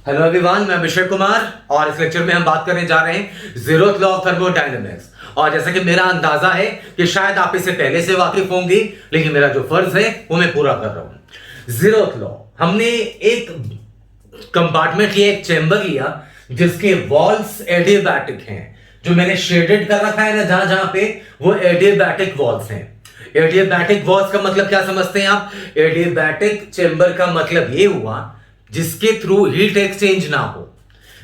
Hello everyone, मैं अभिषेक कुमार और इस लेक्चर में हम बात करने जा रहे हैं जीरोथ लॉ ऑफ थर्मोडायनेमिक्स। और जैसा कि मेरा अंदाजा है कि शायद आप इससे पहले से वाकिफ होंगे, लेकिन मेरा जो फर्ज है वो मैं पूरा कर रहा हूं। जीरोथ लॉ, हमने एक कंपार्टमेंट लिया, एक चेंबर लिया जिसके वॉल्स एडियाबैटिक हैं। जो मैंने शेडेड कर रखा है ना जहां जहां पे, वो एडियाबैटिक वॉल्स हैं। एडियाबैटिक वॉल्स का मतलब क्या समझते हैं आप? एडियाबैटिक चेंबर का मतलब ये हुआ जिसके थ्रू हीट एक्सचेंज ना हो।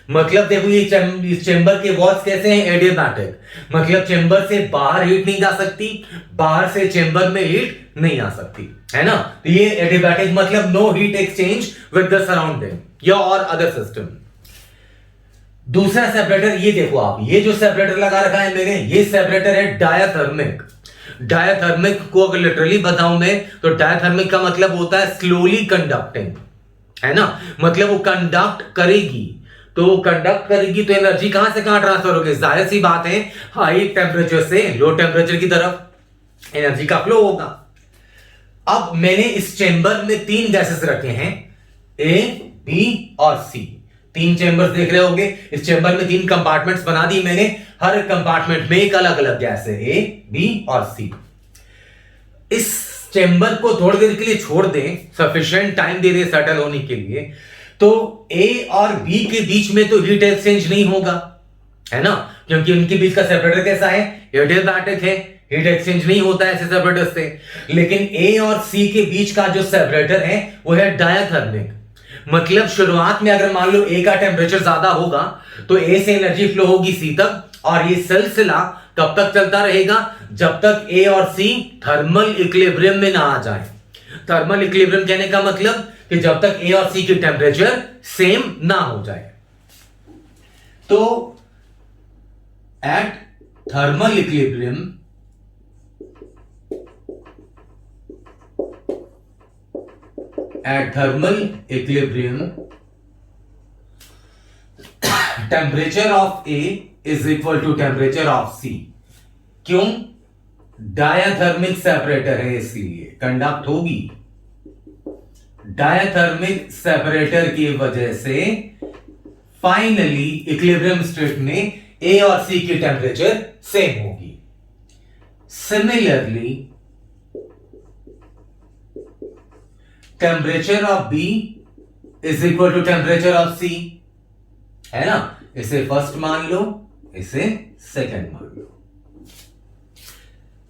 मतलब देखो, ये चेंबर के वॉल्स कैसे हैं? एडियाबैटिक। मतलब चेंबर से बाहर हीट नहीं जा सकती, बाहर से चेंबर में हीट नहीं आ सकती, है ना? तो ये एडियाबैटिक मतलब no heat exchange with the surrounding या और अदर सिस्टम। दूसरा सेपरेटर, ये देखो आप, ये जो सेपरेटर लगा रखा है मैंने, ये सेपरेटर है डायाथर्मिक। डायाथर्मिक को अगर लिटरली बताऊं मैं, तो डायाथर्मिक का मतलब होता है स्लोली कंडक्टिंग, है ना? मतलब वो कंडक्ट करेगी, तो वो कंडक्ट करेगी तो एनर्जी कहां से कहां ट्रांसफर होगी? जाहिर सी बात है, हाई टेम्परेचर से लो टेम्परेचर की तरफ एनर्जी का फ्लो होगा। अब मैंने इस चेंबर में तीन गैसेस रखे हैं, ए, बी और सी। तीन चेंबर्स देख रहे होंगे। इस चेंबर में तीन कंपार्टमेंट्स बना दी मैंने, हर कंपार्टमेंट में एक अलग अलग गैस है, ए, बी और सी। इस चेंबर को थोड़ी देर के लिए छोड़ दें, सफिशिएंट टाइम दे दें सेटल होने के लिए, तो ए और बी के बीच में तो हीट एक्सचेंज नहीं होगा, है ना? क्योंकि उनके बीच का सेपरेटर कैसा है? एडियाबैटिक है, हीट एक्सचेंज नहीं होता है ऐसे सेपरेटर से। लेकिन ए और सी के बीच का जो सेपरेटर है वो है डायाथर्मिक। मतलब शुरुआत में अगर मान लो ए का टेम्परेचर ज्यादा होगा तो ए से एनर्जी फ्लो होगी सी तक, और ये सिलसिला कब तक चलता रहेगा? जब तक ए और सी थर्मल इक्विलिब्रियम में ना आ जाए। थर्मल इक्विलिब्रियम कहने का मतलब कि जब तक ए और सी की टेम्परेचर सेम ना हो जाए। तो at thermal equilibrium, temperature of A is equal to temperature of C. क्यों? डायाथर्मिक सेपरेटर है, इसलिए कंडक्ट होगी। डायाथर्मिक सेपरेटर की वजह से फाइनली इक्विलिब्रियम स्टेट में ए और सी की टेम्परेचर सेम होगी। Similarly temperature of B is equal to temperature of C, है ना? इसे फर्स्ट मान लो, इसे सेकंड मान लो।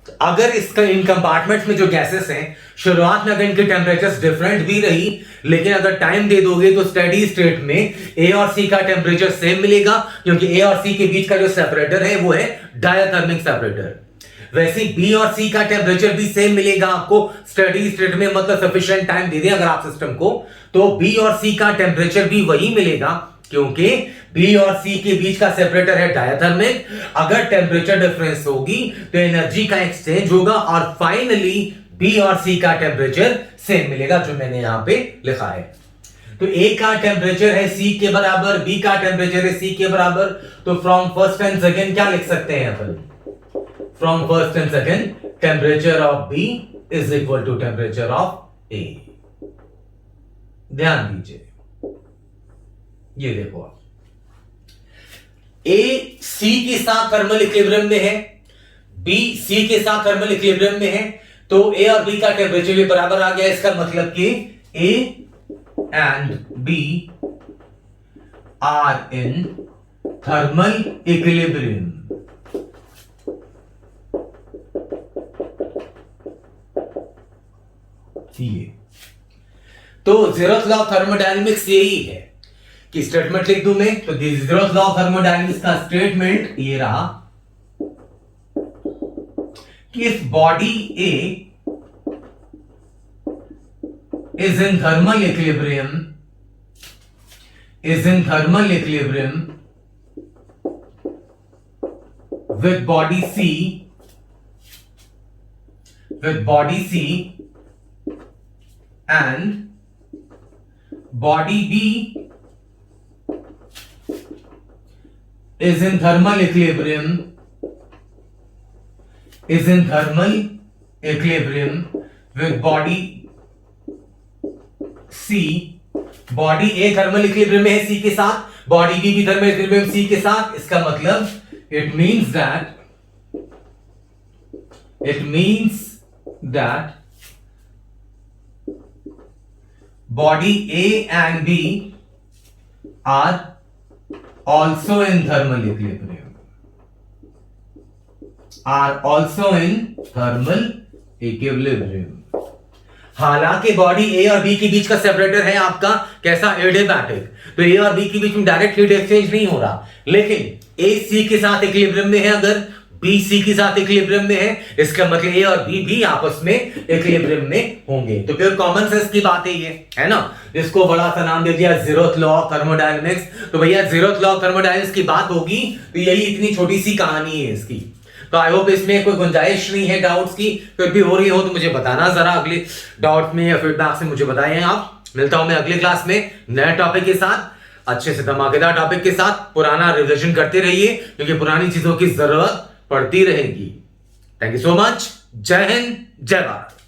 तो अगर इसका इन कंपार्टमेंट्स में जो गैसेस हैं, शुरुआत में अगर इनके टेम्परेचर्स डिफरेंट भी रही, लेकिन अगर टाइम दे दोगे तो स्टेडी स्टेट में ए और सी का टेम्परेचर सेम मिलेगा, क्योंकि ए और सी के बीच का जो सेपरेटर है वो है डायाथर्मिक सेपरेटर। वैसे बी और सी का टेम्परेचर भी सेम मिलेगा आपको स्टेडी स्टेट में, मतलब सफिशिएंट टाइम दे दें अगर आप सिस्टम को, तो बी और सी का टेम्परेचर भी वही मिलेगा, क्योंकि बी और सी के बीच का सेपरेटर है डायाथर्मिक। अगर टेम्परेचर डिफरेंस होगी तो एनर्जी का एक्सचेंज होगा, और फाइनली बी और सी का टेम्परेचर सेम मिलेगा, जो मैंने यहां पे लिखा है। तो ए का टेम्परेचर है सी के बराबर, बी का टेम्परेचर है सी के बराबर, तो फ्रॉम फर्स्ट एंड सेकंड क्या लिख सकते हैं अपन? From first and second, temperature of B is equal to temperature of A. ध्यान दीजिए, ये देखो आप, ए सी के साथ थर्मल इक्विलिब्रियम में है, बी सी के साथ थर्मल इक्विलिब्रियम में है, तो ए और बी का टेम्परेचर भी बराबर आ गया। इसका मतलब कि A and B are in thermal equilibrium. तो जीरोथ लॉ ऑफ थर्मोडायनेमिक्स यही है कि स्टेटमेंट लिख दूं मैं, तो जीरोथ लॉ ऑफ थर्मोडायनेमिक्स का स्टेटमेंट ये रहा कि if body A is in thermal equilibrium with body C and body B is in thermal equilibrium with body C body A thermal equilibrium में है सी के साथ, बॉडी बी भी thermal equilibrium सी के साथ। इसका मतलब it means that body A and B are also in thermal equilibrium. हालांकि बॉडी ए और बी के बीच का सेपरेटर है आपका कैसा, एडियाबैटिक, तो ए और बी के बीच में डायरेक्ट हीट एक्सचेंज नहीं हो रहा, लेकिन ए सी के साथ इक्विलिब्रियम में है, अगर बी सी के साथ इक्विलिब्रियम में है, इसका मतलब ए और बी भी आपस में इक्विलिब्रियम में होंगे। तो फिर कॉमन सेंस की बात है ये, है ना, जिसको बड़ा सा नाम दे दिया जीरोथ लॉ ऑफ थर्मोडायनेमिक्स। तो भैया जीरोथ लॉ ऑफ थर्मोडायनेमिक्स की बात होगी तो यही इतनी छोटी सी कहानी है इसकी। तो आई होप इसमें कोई गुंजाइश नहीं है डाउट्स की, फिर भी हो रही हो तो मुझे बताना जरा, अगले डाउट में या फीडबैक से मुझे बताइए आप। मिलता हूं मैं अगले क्लास में नए टॉपिक के साथ, अच्छे से धमाकेदार टॉपिक के साथ। पुराना रिविजन करते रहिए क्योंकि पुरानी चीजों की जरूरत पड़ती रहेगी। Thank you so much. जय हिंद, जय भारत।